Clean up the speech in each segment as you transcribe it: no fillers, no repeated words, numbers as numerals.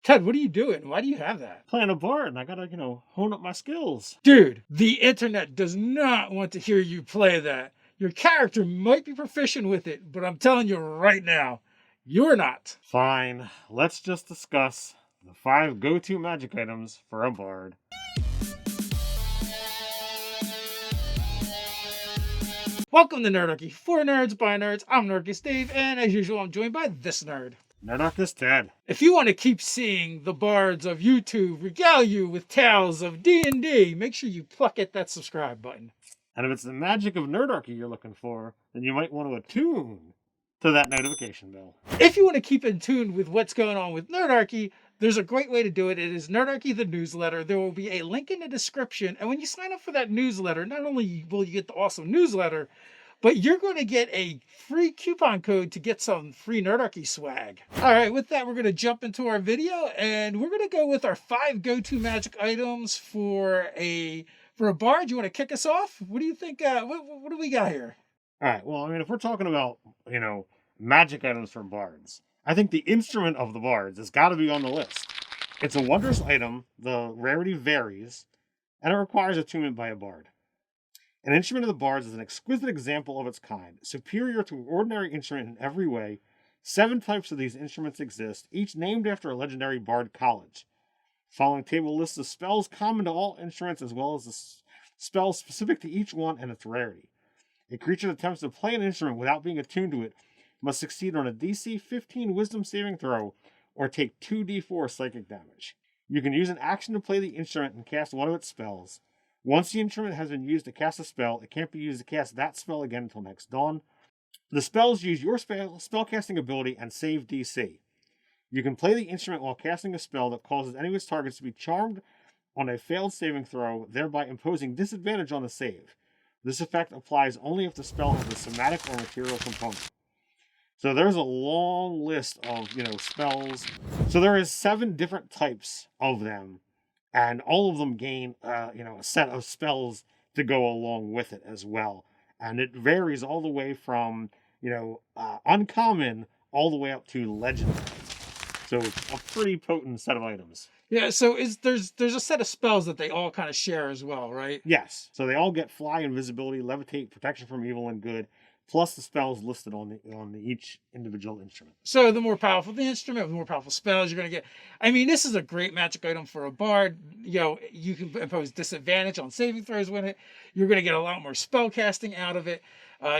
Ted, what are you doing? Why do you have that? Playing a bard, and I gotta, hone up my skills. Dude, the internet does not want to hear you play that. Your character might be proficient with it, but I'm telling you right now, you're not. Fine, let's just discuss the 5 go-to magic items for a bard. Welcome to Nerdarchy, for nerds by nerds. I'm Nerdarchist Dave, and as usual, I'm joined by this nerd. Nerdarchist Ted. If you want to keep seeing the bards of YouTube regale you with tales of D&D, make sure you pluck at that subscribe button. And if it's the magic of Nerdarchy you're looking for, then you might want to attune to that notification bell. If you want to keep in tune with what's going on with Nerdarchy, there's a great way to do it. It is Nerdarchy the newsletter. There will be a link in the description. And when you sign up for that newsletter, not only will you get the awesome newsletter, but you're going to get a free coupon code to get some free Nerdarchy swag. All right, with that, we're going to jump into our video, and we're going to go with our 5 go-to magic items for a bard. You want to kick us off? What do you think? What do we got here? All right, well, if we're talking about, magic items for bards, I think the instrument of the bards has got to be on the list. It's a wondrous item, the rarity varies, and it requires attunement by a bard. An instrument of the bards is an exquisite example of its kind, superior to an ordinary instrument in every way. 7 types of these instruments exist, each named after a legendary bard college. Following table lists of spells common to all instruments as well as the spells specific to each one and its rarity. A creature that attempts to play an instrument without being attuned to it must succeed on a DC 15 Wisdom saving throw or take 2d4 psychic damage. You can use an action to play the instrument and cast one of its spells. Once the instrument has been used to cast a spell, it can't be used to cast that spell again until next dawn. The spells use your spellcasting ability and save DC. You can play the instrument while casting a spell that causes any of its targets to be charmed on a failed saving throw, thereby imposing disadvantage on the save. This effect applies only if the spell has a somatic or material component. So there's a long list of, spells. So there is 7 different types of them, and all of them gain, a set of spells to go along with it as well. And it varies all the way from, uncommon all the way up to legendary. So it's a pretty potent set of items. Yeah, so there's a set of spells that they all kind of share as well, right? Yes. So they all get fly, invisibility, levitate, protection from evil and good, plus the spells listed on each individual instrument. So the more powerful the instrument, the more powerful spells you're going to get. I mean, this is a great magic item for a bard. You can impose disadvantage on saving throws with it. You're going to get a lot more spell casting out of it.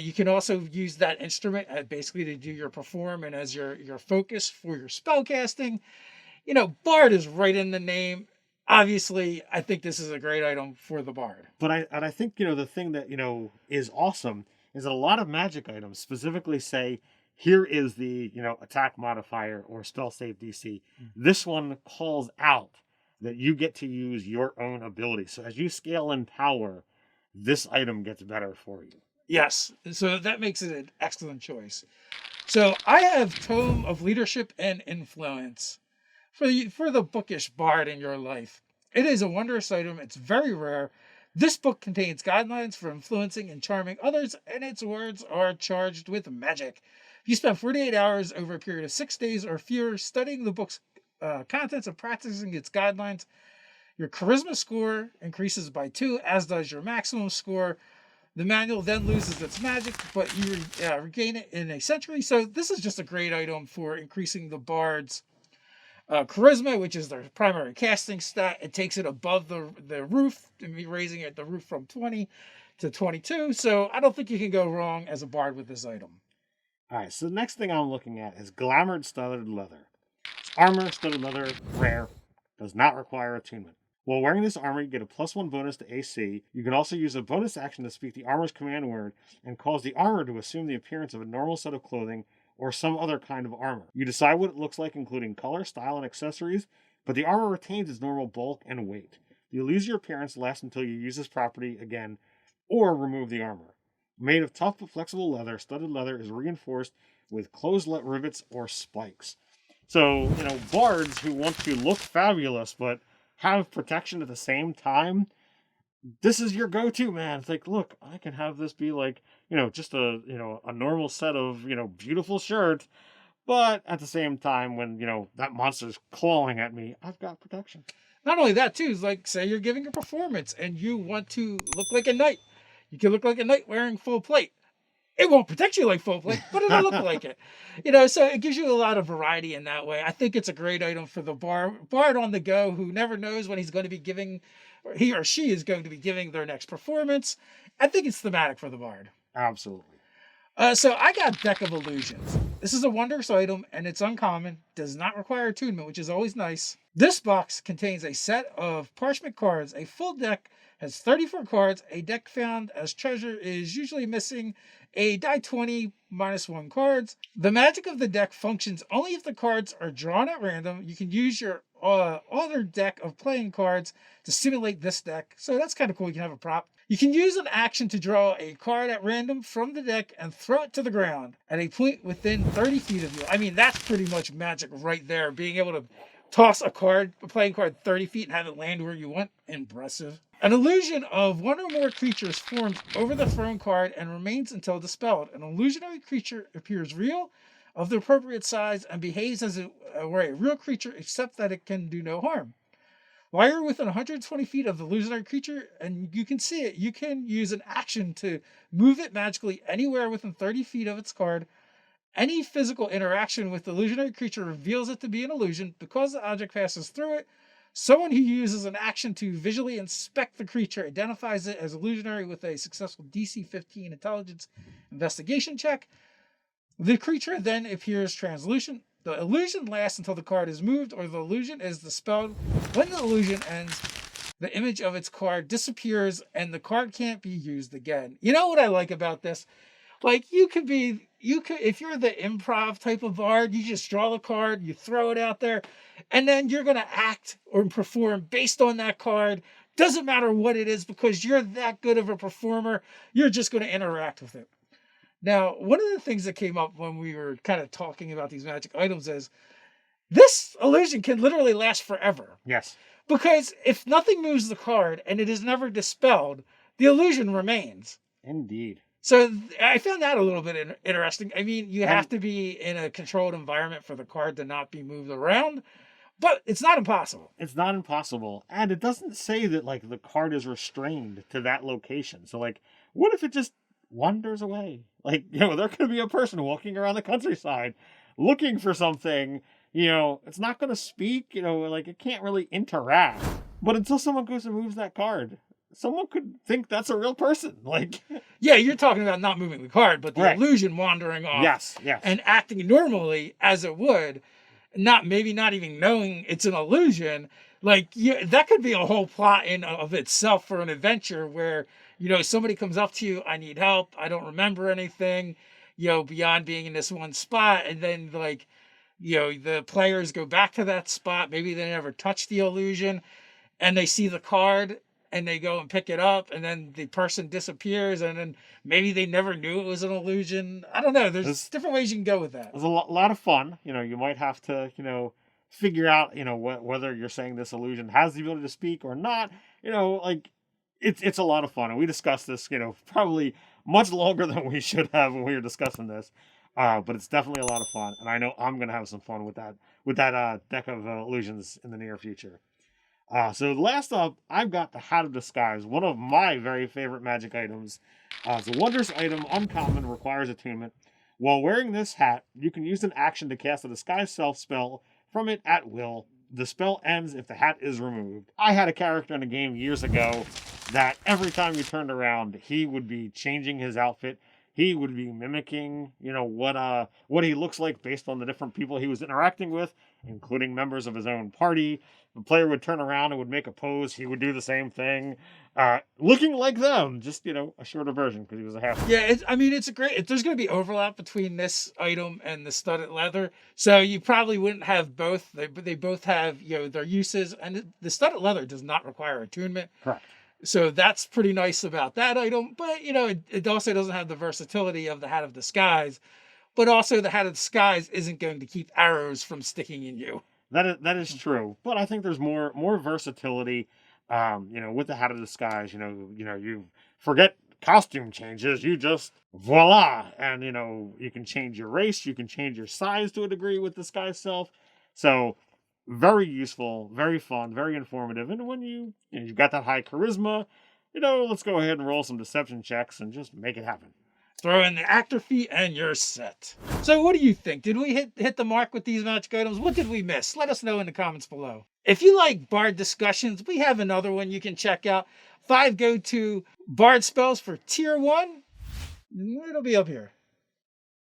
You can also use that instrument basically to do your perform and as your focus for your spell casting. Bard is right in the name. Obviously, I think this is a great item for the bard. But I think the thing that is awesome is that a lot of magic items specifically say, here is the attack modifier or spell save DC. This one calls out that you get to use your own ability. So as you scale in power, this item gets better for you. Yes, so that makes it an excellent choice. So I have Tome of Leadership and Influence for the bookish bard in your life. It is a wondrous item. It's very rare. This book contains guidelines for influencing and charming others, and its words are charged with magic. If you spend 48 hours over a period of 6 days or fewer studying the book's contents and practicing its guidelines, your charisma score increases by 2, as does your maximum score. The manual then loses its magic, but you regain it in a century. So this is just a great item for increasing the bard's charisma, which is their primary casting stat. It takes it above the roof, raising it the roof from 20 to 22. So I don't think you can go wrong as a bard with this item. All right, so the next thing I'm looking at is Glamoured studded leather. It's armor, studded leather, rare, does not require attunement. While wearing this armor, you get a +1 bonus to AC. You can also use a bonus action to speak the armor's command word and cause the armor to assume the appearance of a normal set of clothing or some other kind of armor. You decide what it looks like, including color, style, and accessories, but the armor retains its normal bulk and weight. The illusory appearance lasts until you use this property again or remove the armor. Made of tough but flexible leather, studded leather is reinforced with closed rivets or spikes. So, bards who want to look fabulous but have protection at the same time, this is your go-to, man. It's like, look, I can have this be like, just a normal set of, beautiful shirts, But at the same time, when, that monster's clawing at me, I've got protection. Not only that, too, is like, say you're giving a performance and you want to look like a knight. You can look like a knight wearing full plate. It won't protect you like full plate, but it'll look like it. So it gives you a lot of variety in that way. I think it's a great item for the bard on the go who never knows when he's going to be giving, or he or she is going to be giving their next performance. I think it's thematic for the bard. Absolutely. So I got Deck of Illusions. This is a wondrous item, and it's uncommon, does not require attunement, which is always nice. This box contains a set of parchment cards. A full deck has 34 cards. A deck found as treasure is usually missing a die 20 -1 cards. The magic of the deck functions only if the cards are drawn at random. You can use your other deck of playing cards to simulate this deck. So that's kind of cool. You can have a prop. You can use an action to draw a card at random from the deck and throw it to the ground at a point within 30 feet of you. I mean, that's pretty much magic right there. Being able to toss a playing card 30 feet and have it land where you want. Impressive. An illusion of one or more creatures forms over the thrown card and remains until dispelled. An illusionary creature appears real, of the appropriate size, and behaves as it were a real creature, except that it can do no harm. While you're within 120 feet of the illusionary creature and you can see it, you can use an action to move it magically anywhere within 30 feet of its card. Any physical interaction with the illusionary creature reveals it to be an illusion. Because the object passes through it, someone who uses an action to visually inspect the creature identifies it as illusionary with a successful DC 15 intelligence investigation check. The creature then appears translucent. The illusion lasts until the card is moved or the illusion is dispelled. When the illusion ends, the image of its card disappears and the card can't be used again. You know what I like about this? Like, if you're the improv type of bard, you just draw the card, you throw it out there, and then you're going to act or perform based on that card. Doesn't matter what it is because you're that good of a performer. You're just going to interact with it. Now, one of the things that came up when we were kind of talking about these magic items is this illusion can literally last forever. Yes. Because if nothing moves the card and it is never dispelled, the illusion remains. Indeed. So I found that a little bit interesting. I mean, you have to be in a controlled environment for the card to not be moved around, but it's not impossible. It's not impossible. And it doesn't say that, like, the card is restrained to that location. So, like, what if it just wanders away? Like, there could be a person walking around the countryside looking for something, it's not going to speak, like, it can't really interact. But until someone goes and moves that card, someone could think that's a real person. Like, yeah, you're talking about not moving the card, but the illusion wandering off. Yes. And acting normally as it would, maybe not even knowing it's an illusion. Like, that could be a whole plot in of itself for an adventure where, somebody comes up to you, I need help, I don't remember anything, beyond being in this one spot. And then, like, the players go back to that spot. Maybe they never touch the illusion and they see the card and they go and pick it up and then the person disappears and then maybe they never knew it was an illusion. I don't know. There's different ways you can go with that. It's a lot of fun. You might have to, figure out, whether you're saying this illusion has the ability to speak or not. Like, it's a lot of fun. And we discussed this, probably much longer than we should have when we were discussing this. But it's definitely a lot of fun. And I know I'm going to have some fun with that deck of illusions in the near future. So last up, I've got the Hat of Disguise, one of my very favorite magic items. It's a wondrous item, uncommon, requires attunement. While wearing this hat, you can use an action to cast a Disguise Self spell from it at will. The spell ends if the hat is removed. I had a character in a game years ago that every time you turned around, he would be changing his outfit. He would be mimicking, what he looks like based on the different people he was interacting with, including members of his own party. The player would turn around and would make a pose. He would do the same thing, looking like them, just, a shorter version because he was a half. Yeah, it's a great. There's going to be overlap between this item and the studded leather, so you probably wouldn't have both. They both have their uses, and the studded leather does not require attunement. Correct. So that's pretty nice about that item. But, it also doesn't have the versatility of the Hat of Disguise. But also the Hat of Disguise isn't going to keep arrows from sticking in you. That is true. But I think there's more versatility, with the Hat of Disguise. You forget costume changes, you just voila. And, you know, you can change your race, you can change your size to a degree with Disguise Self. So, very useful, very fun, very informative. And when you've got that high charisma, let's go ahead and roll some deception checks and just make it happen. Throw in the actor fee and you're set. So what do you think? Did we hit the mark with these magic items? What did we miss? Let us know in the comments below. If you like Bard discussions, we have another one you can check out. 5 go-to Bard spells for Tier 1. It'll be up here.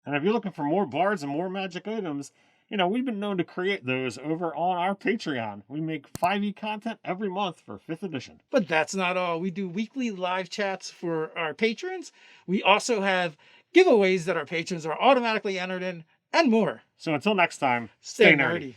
And if you're looking for more bards and more magic items, we've been known to create those over on our Patreon. We make 5e content every month for 5th edition. But that's not all. We do weekly live chats for our patrons. We also have giveaways that our patrons are automatically entered in, and more. So until next time, stay nerdy.